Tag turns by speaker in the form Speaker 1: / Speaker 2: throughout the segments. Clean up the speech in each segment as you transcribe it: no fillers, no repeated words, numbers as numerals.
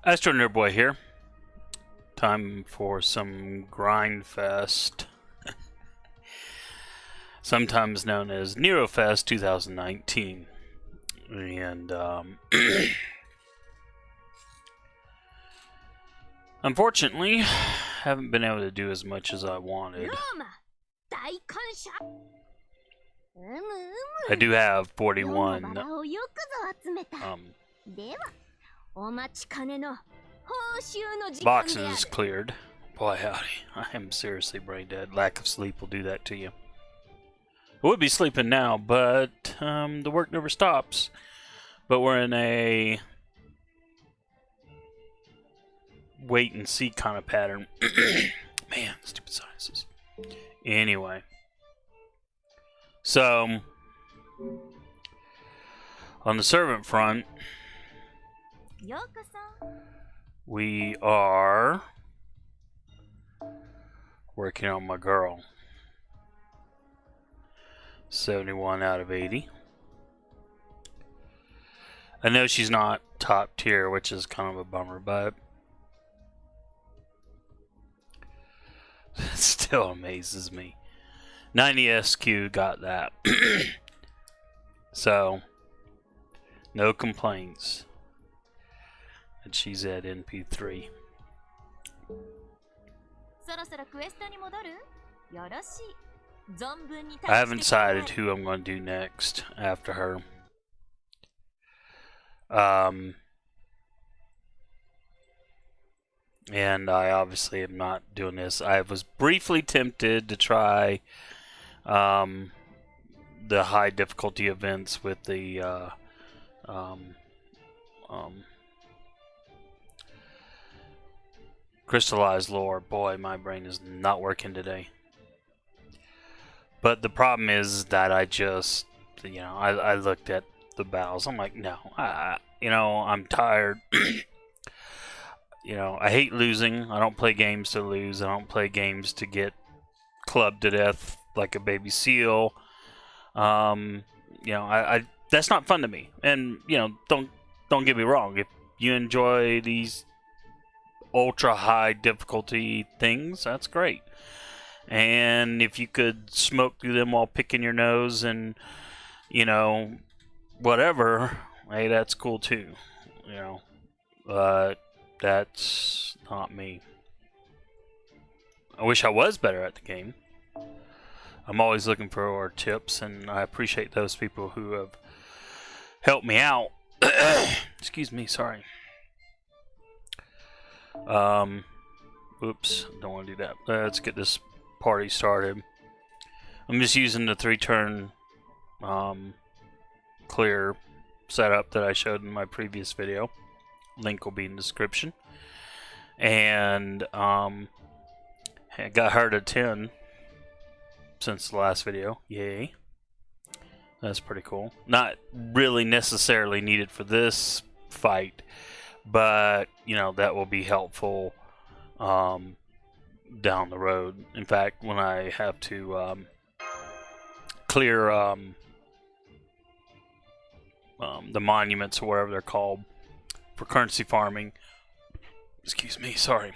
Speaker 1: AstroNerdBoy here. Time for some grind fest, sometimes known as Nero Fest 2019. And unfortunately, haven't been able to do as much as I wanted. I do have 41 boxes cleared. Boy howdy, I am seriously brain dead. Lack of sleep will do that to you. I would be sleeping now, but the work never stops. But we're in a wait and see kind of pattern. Man, stupid sinuses. Anyway. So, on the servant front, we are working on my girl. 71 out of 80. I know she's not top tier, which is kind of a bummer, but it still amazes me. 90 SQ got that. So, no complaints. And she's at NP3. I haven't decided who I'm going to do next after her. And I obviously am not doing this. I was briefly tempted to try the high difficulty events with the crystallized lore. Boy, my brain is not working today. But the problem is that I just, I looked at the battles. I'm like, no, I'm tired. I hate losing. I don't play games to lose. I don't play games to get clubbed to death like a baby seal. That's not fun to me. And don't get me wrong. If you enjoy these ultra high difficulty things, that's great. And if you could smoke through them while picking your nose and whatever, hey, that's cool too. But that's not me. I wish I was better at the game. I'm always looking for tips, and I appreciate those people who have helped me out. Excuse me, sorry. Oops, don't want to do that. Let's get this party started. I'm just using the 3-turn clear setup that I showed in my previous video. Link will be in the description. And I got her to 10 since the last video. Yay. That's pretty cool. Not really necessarily needed for this fight, but that will be helpful down the road. In fact, when I have to clear the monuments or whatever they're called for currency farming. Excuse me, sorry.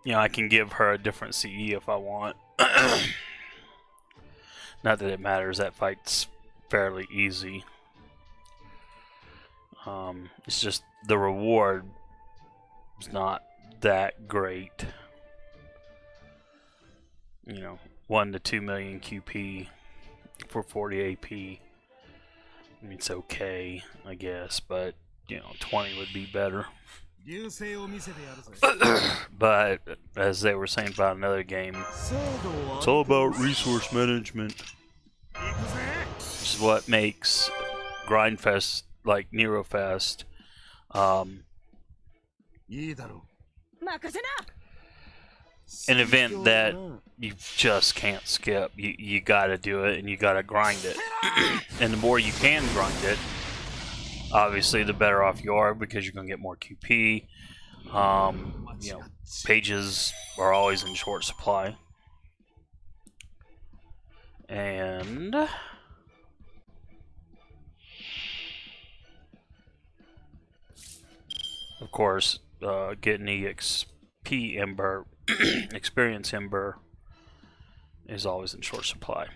Speaker 1: I can give her a different CE if I want. Not that it matters, that fight's fairly easy. It's just the reward is not that great. 1 to 2 million QP for 40 AP. I mean, it's okay, I guess, but 20 would be better. But as they were saying about another game, it's all about resource management. This is what makes Grindfest like Nero Fest an event that you just can't skip. You gotta do it, and you gotta grind it. And the more you can grind it, obviously the better off you are, because you're gonna get more QP. Pages are always in short supply. And course, getting EXP Ember, Experience Ember, is always in short supply.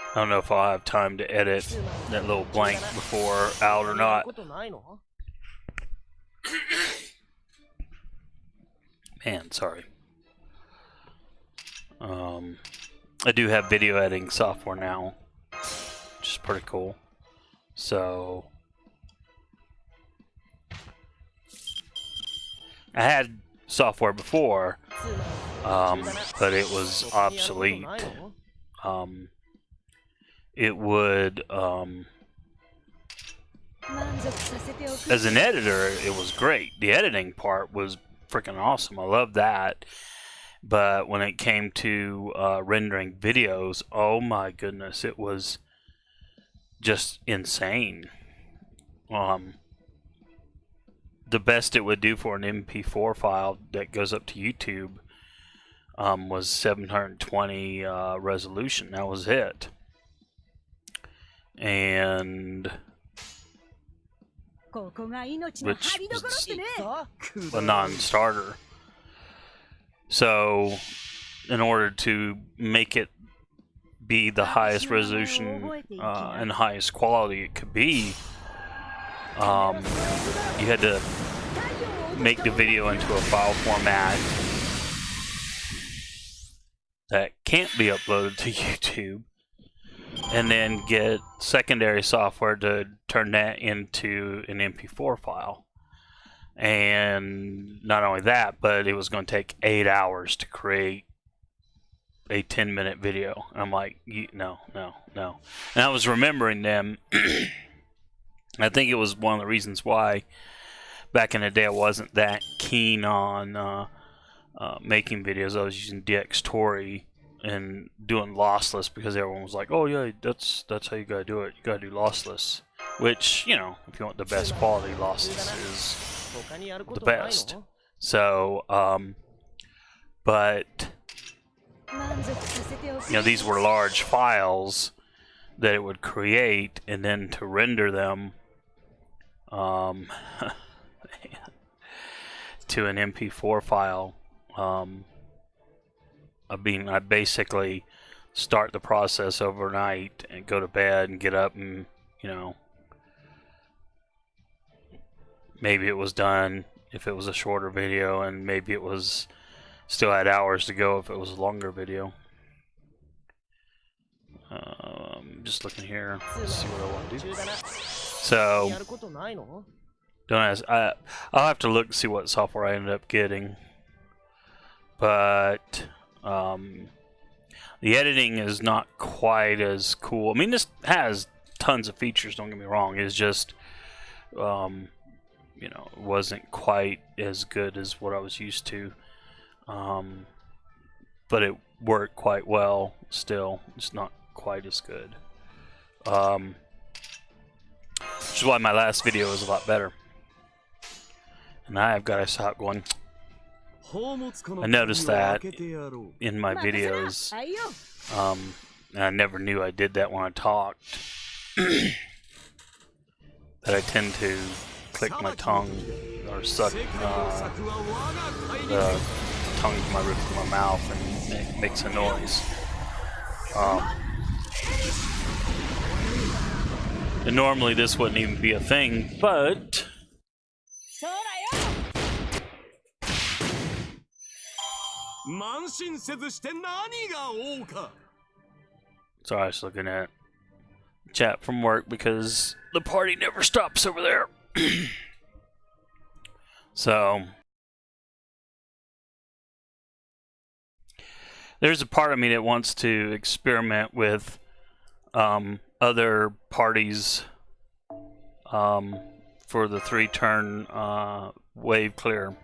Speaker 1: I don't know if I'll have time to edit that little blank before out or not. Man, sorry. I do have video editing software now, which is pretty cool. So I had software before, but it was obsolete. It would, as an editor, it was great. The editing part was freaking awesome. I love that. But when it came to rendering videos, oh my goodness, it was just insane. The best it would do for an MP4 file that goes up to YouTube was 720 resolution. That was it. And which was a non-starter. So in order to make it be the highest resolution and highest quality it could be, you had to make the video into a file format that can't be uploaded to YouTube, and then get secondary software to turn that into an MP4 file. And not only that, but it was going to take 8 hours to create a 10-minute video. I'm like, no. And I was remembering them. I think it was one of the reasons why back in the day I wasn't that keen on making videos. I was using DxTory and doing lossless because everyone was like, oh yeah, that's how you gotta do it. You gotta do lossless. Which, you know, if you want the best quality, lossless is the best. So, but you know, these were large files that it would create, and then to render them to an MP4 file, I basically start the process overnight and go to bed and get up and, you know, maybe it was done if it was a shorter video, and maybe it was still had hours to go if it was a longer video. Just looking here, let's see what I want to do. So, don't ask. I'll have to look and see what software I ended up getting. But the editing is not quite as cool. I mean, this has tons of features. Don't get me wrong. It's just, you know, it wasn't quite as good as what I was used to. But it worked quite well. Still, it's not quite as good. Which is why my last video was a lot better. And I've got to stop going. I noticed that in my videos. And I never knew I did that when I talked. That I tend to click my tongue or suck the tongue to my roof of my mouth, and it makes a noise. And normally this wouldn't even be a thing, but sorry, I was looking at chat from work because the party never stops over there. So there's a part of me that wants to experiment with other parties for the 3-turn wave clear.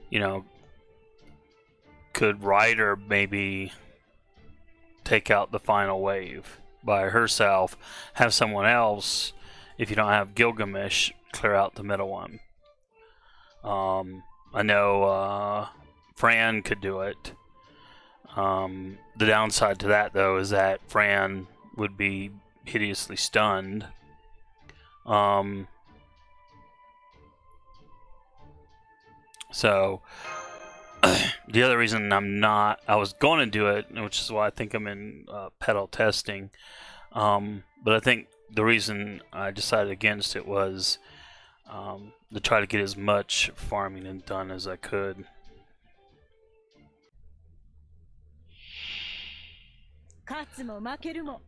Speaker 1: You know, could Ryder maybe take out the final wave by herself, have someone else, if you don't have Gilgamesh, clear out the middle one? I know Fran could do it. The downside to that, though, is that Fran would be hideously stunned. So the other reason I was going to do it, which is why I think I'm in petal testing. But I think the reason I decided against it was to try to get as much farming done as I could. I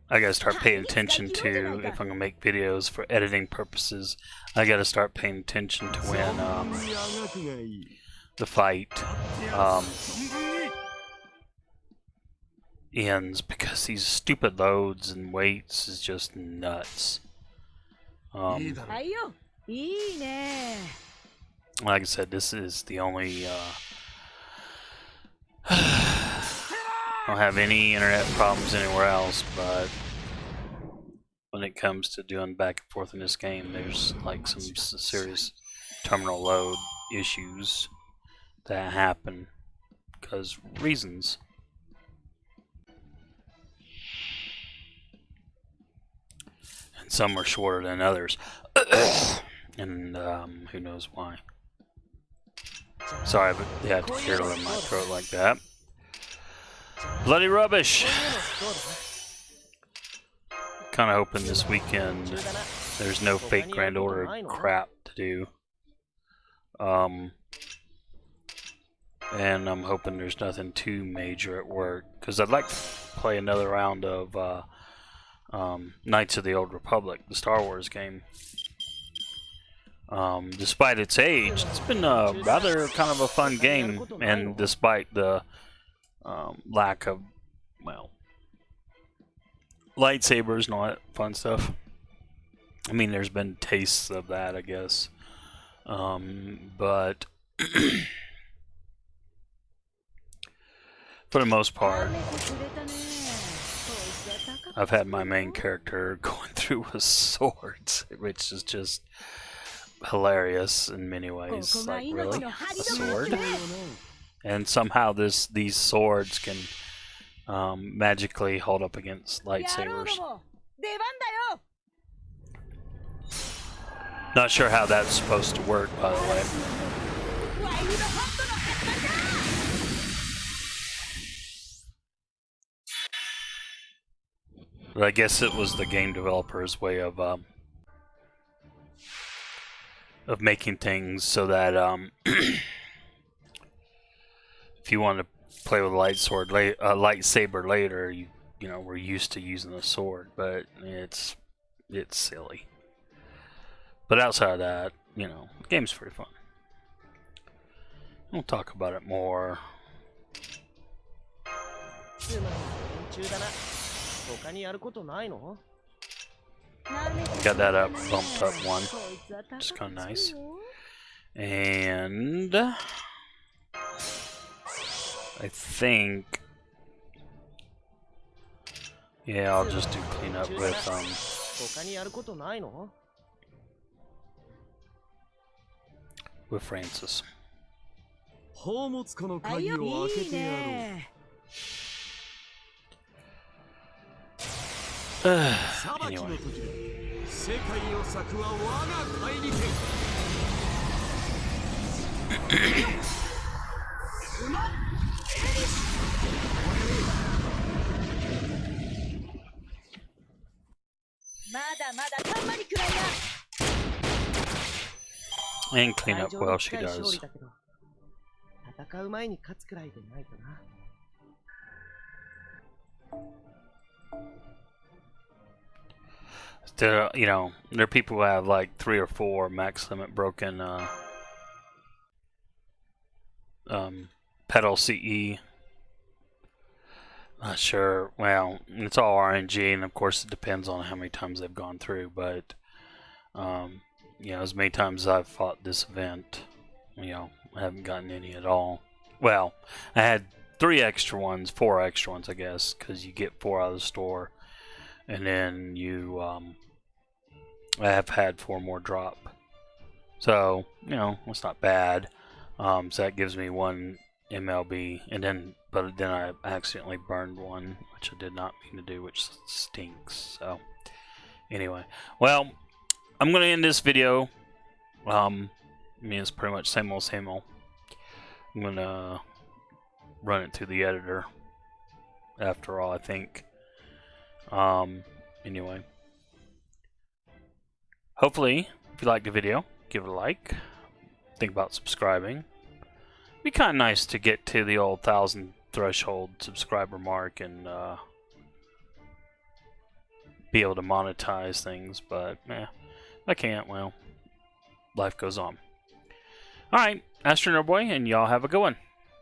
Speaker 1: gotta start paying attention to, if I'm gonna make videos for editing purposes, I gotta start paying attention to when the fight ends, because these stupid loads and waits is just nuts. Like I said, this is the only I don't have any internet problems anywhere else, but when it comes to doing back and forth in this game, there's like some serious terminal load issues that happen because reasons. And some are shorter than others. And who knows why. Sorry, but they had to clear in my throat like that. Bloody rubbish! Kinda hoping this weekend there's no fake Grand Order crap to do. And I'm hoping there's nothing too major at work, because I'd like to play another round of Knights of the Old Republic, the Star Wars game. Despite its age, it's been a rather kind of a fun game, and despite the lack of, well, lightsabers and all that fun stuff. I mean, there's been tastes of that, I guess. But for the most part, I've had my main character going through with swords, which is just hilarious in many ways. Like, really? A sword? And somehow these swords can magically hold up against lightsabers. Not sure how that's supposed to work, by the way. But I guess it was the game developer's way of making things so that if you want to play with a lightsaber later, you know, we're used to using the sword, but it's silly. But outside of that, you know, the game's pretty fun. We'll talk about it more. Got that up, bumped up one. Just kind of nice. And I think, yeah, I'll just do cleanup with Francis. Anyway. And clean up well, she does. There, you know, there are people who have like 3 or 4 max limit broken petal CE. Not sure. Well, it's all RNG, and of course it depends on how many times they've gone through. But you know, as many times as I've fought this event, you know, I haven't gotten any at all. Well, I had 4 extra ones, I guess, because you get 4 out of the store, and then you, I have had 4 more drop. So, you know, it's not bad. So that gives me 1 MLB, but then I accidentally burned one, which I did not mean to do, which stinks. So anyway, well, I'm gonna end this video. I mean, it's pretty much same old, same old. I'm gonna run it through the editor after all, I think. Anyway, hopefully, if you like the video, give it a like. Think about subscribing. It'd be kind of nice to get to the old 1,000 threshold subscriber mark and be able to monetize things, but I can't. Well, life goes on. Alright, AstroNerdBoy, and y'all have a good one.